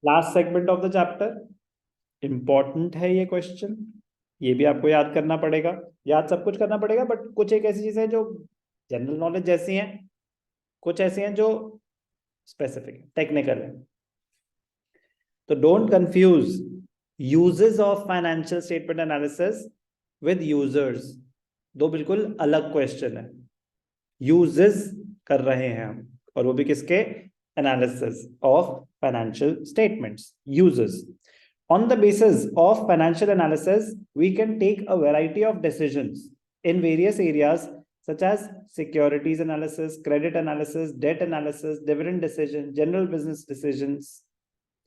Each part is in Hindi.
Last segment of the chapter. Important है ये क्वेश्चन, ये भी आपको याद करना पड़ेगा। याद सब कुछ करना पड़ेगा, बट कुछ एक ऐसी चीजें जो जनरल नॉलेज जैसी हैं, कुछ ऐसी हैं जो स्पेसिफिक टेक्निकल है। तो don't confuse uses of financial statement analysis with users, दो बिल्कुल अलग क्वेश्चन है। यूजेस कर रहे हैं हम, और वो भी किसके? Analysis of financial statements, uses. On the basis of financial analysis, we can take a variety of decisions in various areas such as securities analysis, credit analysis, debt analysis, dividend decision, general business decisions.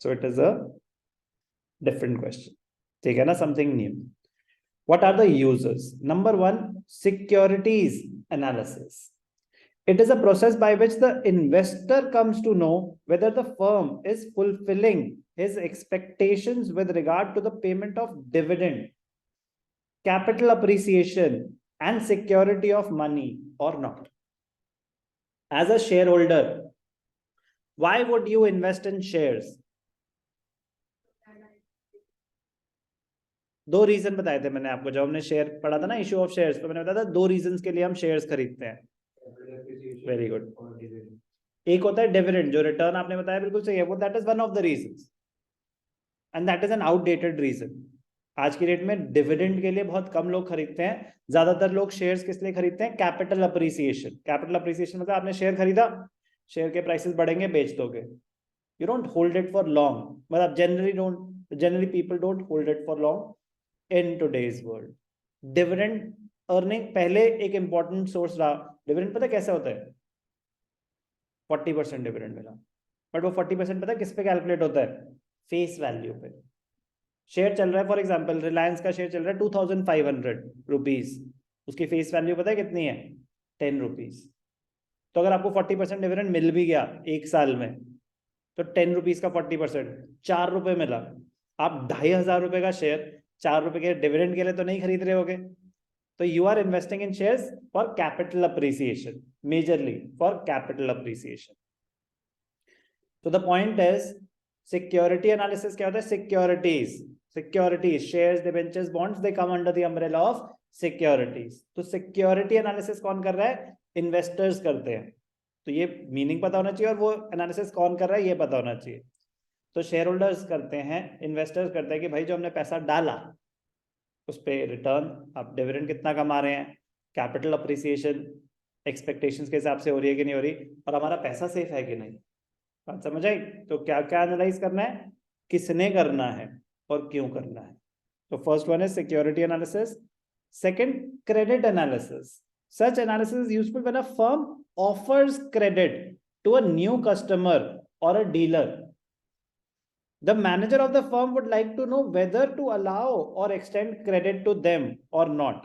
So it is a different question. ठीक है ना? Something new. What are the uses? Number one, securities analysis. It is a process by which the investor comes to know whether the firm is fulfilling his expectations with regard to the payment of dividend, capital appreciation, and security of money or not. As a shareholder, why would you invest in shares? दो रीजन बताए थे मैंने आपको जब हमने शेयर पढ़ा था ना, इश्यू ऑफ शेयर्स, तो मैंने बताया था दो रीजंस के लिए हम शेयर्स खरीदते हैं। Very good. एक होता है डिविडेंड, जो रिटर्न आपने बताया बिल्कुल सही है, वो that is one of the reasons, and that is an outdated reason. आज की डेट में डिविडेंड के लिए बहुत कम लोग खरीदते हैं, ज्यादातर लोग शेयर्स किस लिए खरीदते हैं? Capital appreciation. कैपिटल अप्रिसिएशन मतलब आपने शेयर खरीदा, शेयर के प्राइसेस बढ़ेंगे, बेच दोगे। You don't hold it for long, मतलब generally people don't hold it for long in today's world. Dividend earning पहले एक इंपॉर्टेंट सोर्स रहा। डिविडेंड पता कैसे होता है? 40% डिविडेंड मिला, बट वो 40% पता किस पे कैलकुलेट होता है? फेस वैल्यू पे। शेयर चल रहा है, फॉर एग्जांपल रिलायंस का शेयर चल रहा है 2500 रुपीज, उसकी फेस वैल्यू पता है कितनी है? 10 रुपीज। तो अगर आपको 40% डिविडेंड मिल भी गया एक साल में, तो 10 रुपीज का 40% ₹4 मिला। आप 2500 का शेयर ₹4 के डिविडेंड के लिए तो नहीं खरीद रहे होगे। तो you are investing in shares for capital appreciation, majorly for capital appreciation. तो the point is, security analysis क्या होता है? Securities shares, debentures, bonds, they come under the umbrella of securities. तो सिक्योरिटी एनालिसिस कौन कर रहा है? इन्वेस्टर्स करते हैं। तो ये मीनिंग पता होना चाहिए, और वो एनालिसिस कौन कर रहा है ये पता होना चाहिए। तो शेयर होल्डर्स करते हैं, इन्वेस्टर्स करते हैं कि भाई जो हमने पैसा डाला उस पर रिटर्न, आप डिविडेंड कितना कमा रहे हैं, कैपिटल अप्रिसिएशन एक्सपेक्टेशंस के हिसाब से हो रही है कि नहीं हो रही, और हमारा पैसा सेफ है कि नहीं। बात समझ आई? तो क्या क्या एनालाइज करना है, किसने करना है और क्यों करना है। तो first one is security analysis. Second, credit analysis. Such analysis is useful when a firm offers credit to a new customer or a dealer. The manager of the firm would like to know whether to allow or extend credit to them or not.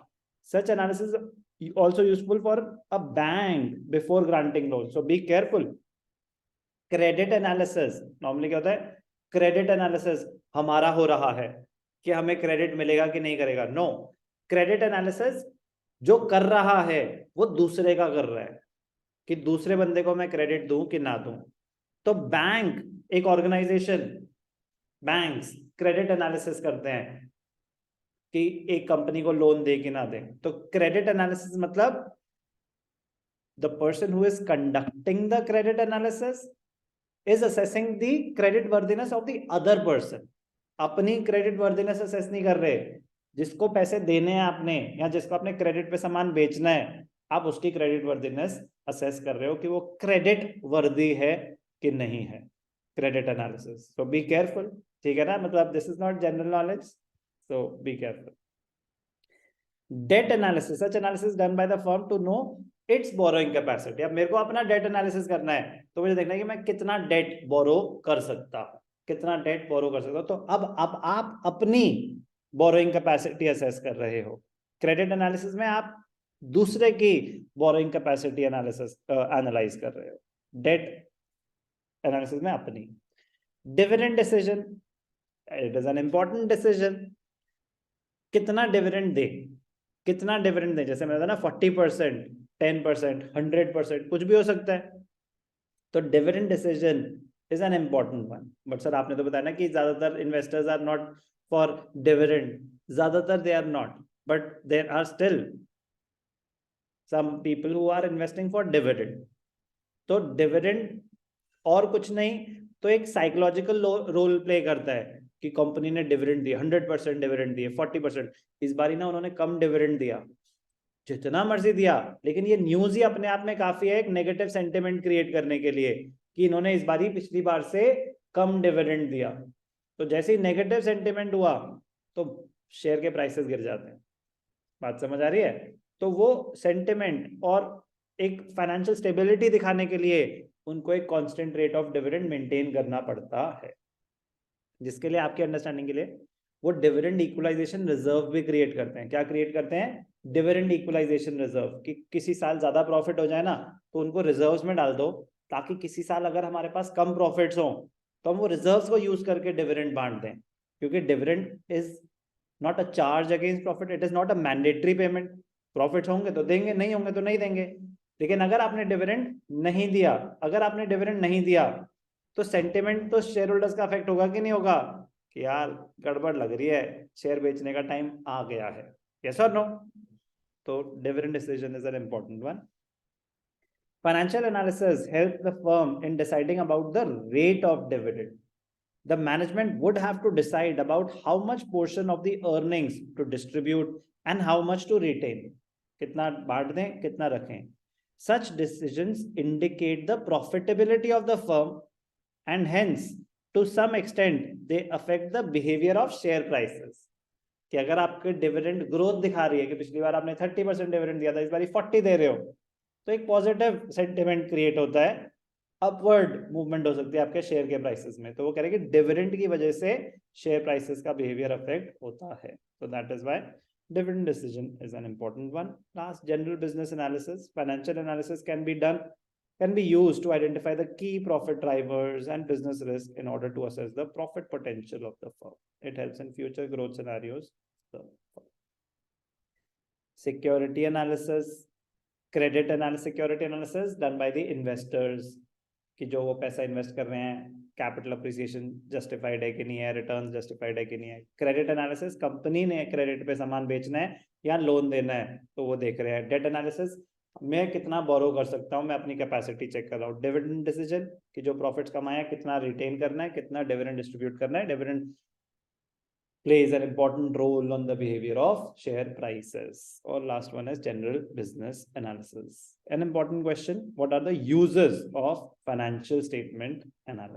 Such analysis is also useful for a bank before granting loans. So be careful. Credit analysis normally क्या होता है? Credit analysis हमारा हो रहा है कि हमें क्रेडिट मिलेगा कि नहीं करेगा। नो, क्रेडिट एनालिसिस जो कर रहा है वो दूसरे का कर रहा है, कि दूसरे बंदे को मैं क्रेडिट दूं कि ना दूं। तो बैंक, एक ऑर्गेनाइजेशन, बैंक्स क्रेडिट एनालिसिस करते हैं कि एक कंपनी को लोन दे कि ना दे। तो क्रेडिट एनालिसिस मतलब the person who is conducting the credit analysis is assessing the credit worthiness of the other person. अपनी क्रेडिट वर्दीनेस असेस नहीं कर रहे, जिसको पैसे देने हैं आपने या जिसको आपने क्रेडिट पे सामान बेचना है, आप उसकी क्रेडिट वर्दीनेस असेस कर रहे हो कि वो क्रेडिट वर्दी है कि नहीं है। Credit analysis, so be careful. ठीक है ना? मतलब this is not general knowledge, so be careful. Debt analysis, such analysis done by the firm to know its borrowing capacity. अब मेरे को अपना डेट एनालिसिस करना है, तो मुझे देखना है कि मैं कितना डेट बोरो कर सकता हूं, कितना डेट बोरो कर सकता हूं। तो अब आप अपनी बोरोइंग कैपेसिटी असेस कर रहे हो। क्रेडिट एनालिसिस में आप दूसरे की बोरोइंग कैपेसिटी एनालिसिस एनालाइज कर रहे हो। डेट एनालिसिस में अपनी। Dividend decision, it is an important decision. कितना डिविडेंड दे, कितना डिविडेंड दे, जैसे मैंने बताया ना 40%, 10%, 100%, कुछ भी हो सकता है। तो dividend decision is an important one. But sir आपने तो बताया ना कि ज्यादातर investors are not for dividend. ज्यादातर they are not, but there are still some people who are investing for dividend. तो डिविडेंड और कुछ नहीं तो एक साइकोलॉजिकल रोल प्ले करता है कि कंपनी ने डिविडेंड दिया, 100% डिविडेंड दिए, 40%. इस बारी ना उन्होंने कम डिविडेंड दिया, जितना मर्जी दिया, लेकिन ये न्यूज ही अपने आप में काफी है एक नेगेटिव सेंटिमेंट क्रिएट करने के लिए कि इन्होंने इस बारी पिछली बार से कम डिविडेंड दिया. तो जैसे ही नेगेटिव सेंटिमेंट हुआ तो शेयर के प्राइसेस गिर जाते हैं. बात समझ आ रही है? तो वो सेंटिमेंट और एक फाइनेंशियल स्टेबिलिटी दिखाने के लिए उनको एक constant rate of dividend maintain करना पड़ता है, जिसके लिए आपके अंडरस्टैंडिंग के लिए वो डिविडेंड इक्वलाइजेशन रिजर्व भी क्रिएट करते हैं. क्या क्रिएट करते हैं? Dividend equalisation reserve. कि किसी साल ज्यादा प्रॉफिट हो जाए ना तो उनको रिजर्व्स में डाल दो, ताकि किसी साल अगर हमारे पास कम प्रॉफिट्स हो तो हम वो रिजर्व्स को यूज करके डिविडेंड बांट दें. क्योंकि dividend is not a charge against profit, it is not a mandatory payment. Profits होंगे तो देंगे, नहीं होंगे तो नहीं देंगे. लेकिन अगर आपने डिविडेंड नहीं दिया, तो सेंटिमेंट तो शेयर होल्डर्स का अफेक्ट होगा कि नहीं होगा कि यार गड़बड़ लग रही है, शेयर बेचने का टाइम आ गया है. यस और नो? तो dividend decision is an important one. Financial analysis helps the firm in deciding about the rate of dividend. The management would have to decide about how much portion of the earnings to distribute and how much to retain. कितना बांट दें, कितना रखें. Such decisions indicate the profitability of the firm and hence to some extent they affect the behavior of share prices. कि अगर आपके डिविडेंड ग्रोथ दिखा रही है कि पिछली बार आपने 30% डिविडेंड दिया था, इस बार 40 दे रहे हो, तो एक पॉजिटिव सेंटिमेंट क्रिएट होता है, अपवर्ड मूवमेंट हो सकती है आपके शेयर के प्राइसेस में. तो वो कह रहे हैं कि डिविडेंड की वजह से शेयर प्राइसेस का बिहेवियर अफेक्ट होता है. तो that is why dividend decision is an important one. Last, general business analysis. Financial analysis can be used to identify the key profit drivers and business risk in order to assess the profit potential of the firm. It helps in future growth scenarios. Security analysis, credit analysis, security analysis done by the investors. कि जो वो पैसा इन्वेस्ट कर रहे हैं, कैपिटल अप्रिसिएशन जस्टिफाइड है कि नहीं है, रिटर्न्स जस्टिफाइड है कि नहीं है. क्रेडिट एनालिसिस, कंपनी ने क्रेडिट पे सामान बेचना है या लोन देना है तो वो देख रहे हैं. डेट एनालिसिस, मैं कितना बोरो कर सकता हूँ, मैं अपनी कैपेसिटी चेक कर रहा हूँ. डिविडेंड डिसीजन कि जो प्रॉफिट्स कमाया कितना रिटेन करना है, कितना डिविडेंड डिस्ट्रीब्यूट करना है. Dividend plays an important role on the behavior of share prices. Or last one is general business analysis. An important question: what are the uses of financial statement analysis?